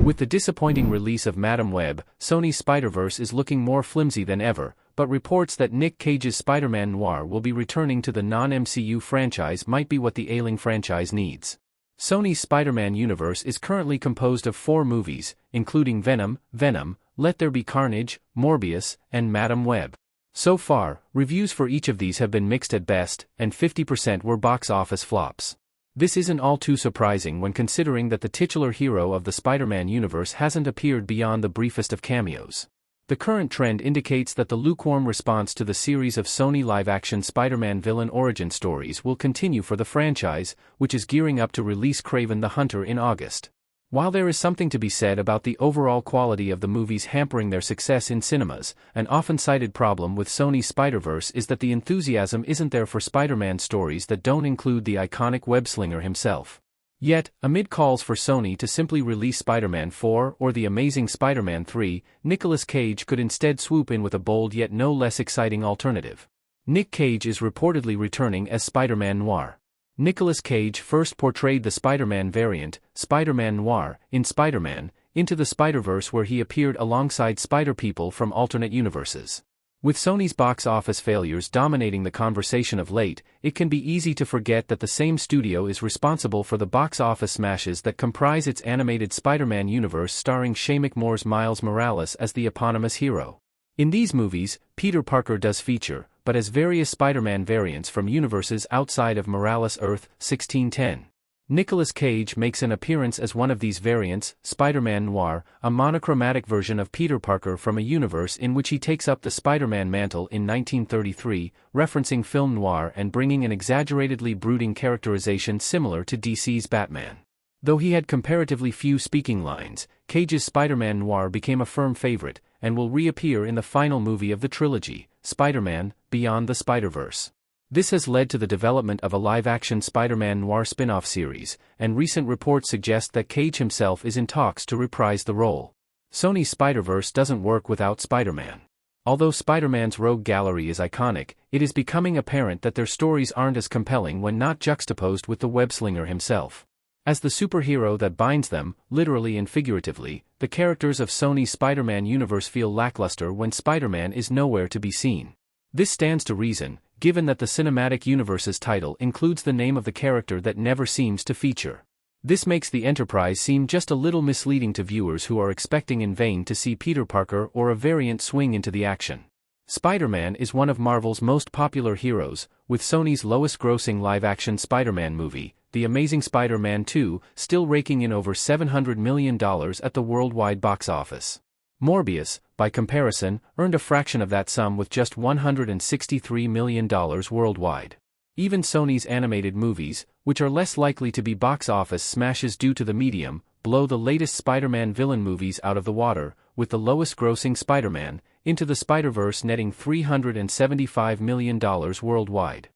With the disappointing release of Madame Web, Sony's Spider-Verse is looking more flimsy than ever, but reports that Nick Cage's Spider-Man Noir will be returning to the non-MCU franchise might be what the ailing franchise needs. Sony's Spider-Man universe is currently composed of 4 movies, including Venom, Let There Be Carnage, Morbius, and Madame Web. So far, reviews for each of these have been mixed at best, and 50% were box office flops. This isn't all too surprising when considering that the titular hero of the Spider-Man universe hasn't appeared beyond the briefest of cameos. The current trend indicates that the lukewarm response to the series of Sony live-action Spider-Man villain origin stories will continue for the franchise, which is gearing up to release Kraven the Hunter in August. While there is something to be said about the overall quality of the movies hampering their success in cinemas, an often cited problem with Sony's Spider-Verse is that the enthusiasm isn't there for Spider-Man stories that don't include the iconic web-slinger himself. Yet, amid calls for Sony to simply release Spider-Man 4 or The Amazing Spider-Man 3, Nicolas Cage could instead swoop in with a bold yet no less exciting alternative. Nick Cage is reportedly returning as Spider-Man Noir. Nicolas Cage first portrayed the Spider-Man variant, Spider-Man Noir, in Spider-Man, Into the Spider-Verse, where he appeared alongside Spider-People from alternate universes. With Sony's box office failures dominating the conversation of late, it can be easy to forget that the same studio is responsible for the box office smashes that comprise its animated Spider-Man universe starring Shamik Moore's Miles Morales as the eponymous hero. In these movies, Peter Parker does feature, but as various Spider-Man variants from universes outside of Morales' Earth, 1610. Nicolas Cage makes an appearance as one of these variants, Spider-Man Noir, a monochromatic version of Peter Parker from a universe in which he takes up the Spider-Man mantle in 1933, referencing film noir and bringing an exaggeratedly brooding characterization similar to DC's Batman. Though he had comparatively few speaking lines, Cage's Spider-Man Noir became a firm favorite, and will reappear in the final movie of the trilogy, Spider-Man, Beyond the Spider-Verse. This has led to the development of a live-action Spider-Man Noir spin-off series, and recent reports suggest that Cage himself is in talks to reprise the role. Sony's Spider-Verse doesn't work without Spider-Man. Although Spider-Man's rogue gallery is iconic, it is becoming apparent that their stories aren't as compelling when not juxtaposed with the web-slinger himself. As the superhero that binds them, literally and figuratively, the characters of Sony's Spider-Man universe feel lackluster when Spider-Man is nowhere to be seen. This stands to reason, given that the cinematic universe's title includes the name of the character that never seems to feature. This makes the enterprise seem just a little misleading to viewers who are expecting in vain to see Peter Parker or a variant swing into the action. Spider-Man is one of Marvel's most popular heroes, with Sony's lowest-grossing live-action Spider-Man movie, The Amazing Spider-Man 2, still raking in over $700 million at the worldwide box office. Morbius, by comparison, earned a fraction of that sum with just $163 million worldwide. Even Sony's animated movies, which are less likely to be box office smashes due to the medium, blow the latest Spider-Man villain movies out of the water, with the lowest-grossing Spider-Man, Into the Spider-Verse netting $375 million worldwide.